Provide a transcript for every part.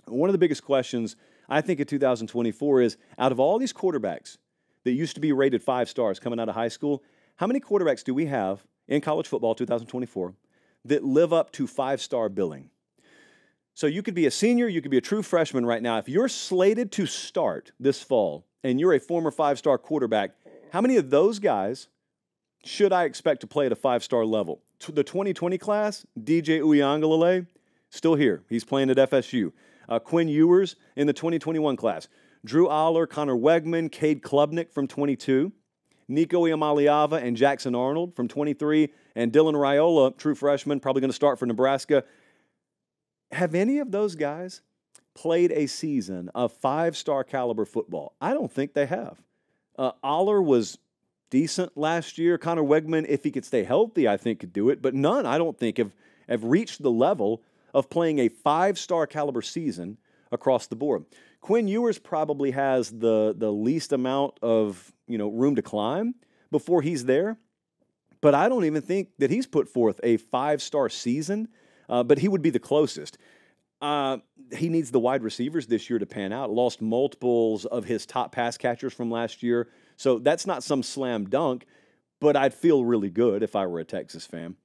One of the biggest questions I think in 2024 is, out of all these quarterbacks that used to be rated 5 stars coming out of high school, how many quarterbacks do we have in college football 2024 that live up to 5-star billing? So you could be a senior, you could be a true freshman right now. If you're slated to start this fall and you're a former 5-star quarterback, how many of those guys should I expect to play at a 5-star level? The 2020 class, DJ Uiagalelei, still here. He's playing at FSU. Quinn Ewers in the 2021 class. Drew Aller, Connor Wegman, Cade Klubnik from 22. Nico Iamaleava and Jackson Arnold from 23. And Dylan Raiola, true freshman, probably going to start for Nebraska. Have any of those guys played a season of 5-star caliber football? I don't think they have. Aller was decent last year. Connor Wegman, if he could stay healthy, I think could do it. But none, I don't think, have reached the level of playing a 5-star caliber season across the board. Quinn Ewers probably has the least amount of room to climb before he's there. But I don't even think that he's put forth a 5-star season. But he would be the closest. He needs the wide receivers this year to pan out. Lost multiples of his top pass catchers from last year. So that's not some slam dunk, but I'd feel really good if I were a Texas fan.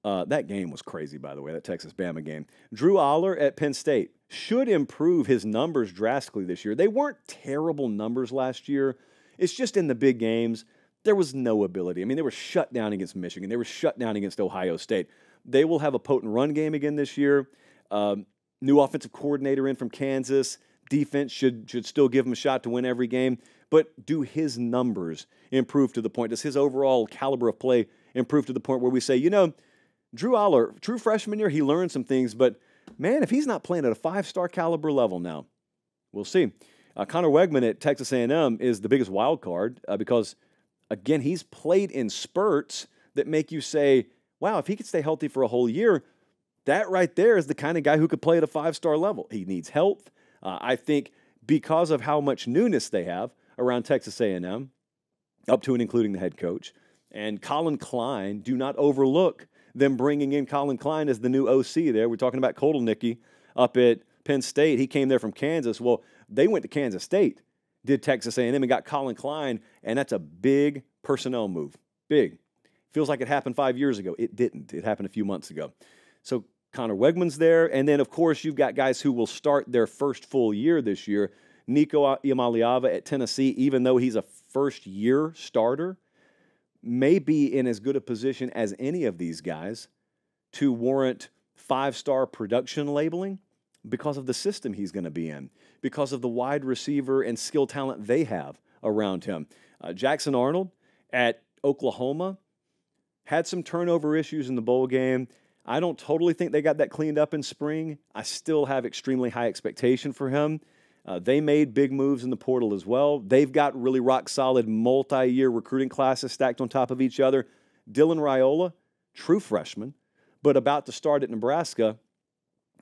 That game was crazy, by the way, that Texas-Bama game. Drew Aller at Penn State should improve his numbers drastically this year. They weren't terrible numbers last year. It's just in the big games, there was no ability. I mean, they were shut down against Michigan. They were shut down against Ohio State. They will have a potent run game again this year. New offensive coordinator in from Kansas. Defense should still give him a shot to win every game. But do his numbers improve to the point? Does his overall caliber of play improve to the point where we say, Drew Aller, true freshman year, he learned some things. But, man, if he's not playing at a 5-star caliber level now, we'll see. Connor Wegman at Texas A&M is the biggest wild card because, again, he's played in spurts that make you say, wow, if he could stay healthy for a whole year, that right there is the kind of guy who could play at a 5-star level. He needs health. I think because of how much newness they have around Texas A&M, up to and including the head coach, and Colin Klein, do not overlook them bringing in Colin Klein as the new OC there. We're talking about Kotelnicki up at Penn State. He came there from Kansas. Well, they went to Kansas State, did Texas A&M, and got Colin Klein, and that's a big personnel move. Big. Feels like it happened 5 years ago. It didn't. It happened a few months ago. So Connor Wegman's there. And then, of course, you've got guys who will start their first full year this year. Nico Iamaleava at Tennessee, even though he's a first-year starter, may be in as good a position as any of these guys to warrant 5-star production labeling because of the system he's going to be in, because of the wide receiver and skill talent they have around him. Jackson Arnold at Oklahoma had some turnover issues in the bowl game. I don't totally think they got that cleaned up in spring. I still have extremely high expectation for him. They made big moves in the portal as well. They've got really rock-solid multi-year recruiting classes stacked on top of each other. Dylan Raiola, true freshman, but about to start at Nebraska.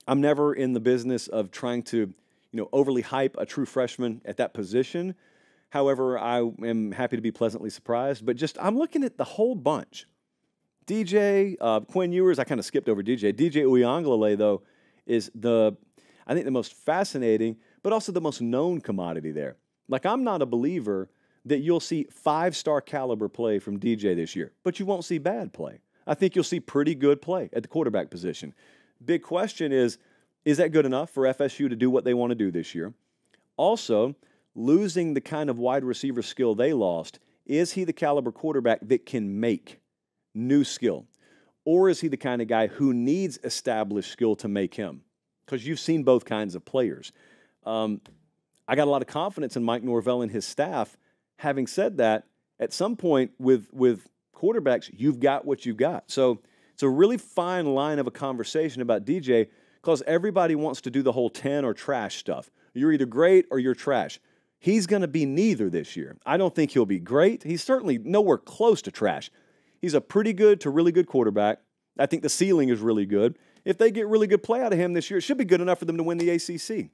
I'm never in the business of trying to, overly hype a true freshman at that position. However, I am happy to be pleasantly surprised. But I'm looking at the whole bunch. DJ, Quinn Ewers, I kind of skipped over DJ. DJ Uiagalelei, though, is I think the most fascinating, but also the most known commodity there. Like, I'm not a believer that you'll see 5-star caliber play from DJ this year, but you won't see bad play. I think you'll see pretty good play at the quarterback position. Big question is that good enough for FSU to do what they want to do this year? Also, losing the kind of wide receiver skill they lost, is he the caliber quarterback that can make new skill? Or is he the kind of guy who needs established skill to make him? Because you've seen both kinds of players. I got a lot of confidence in Mike Norvell and his staff. Having said that, at some point with quarterbacks, you've got what you've got. So it's a really fine line of a conversation about DJ because everybody wants to do the whole 10 or trash stuff. You're either great or you're trash. He's going to be neither this year. I don't think he'll be great. He's certainly nowhere close to trash. He's a pretty good to really good quarterback. I think the ceiling is really good. If they get really good play out of him this year, it should be good enough for them to win the ACC.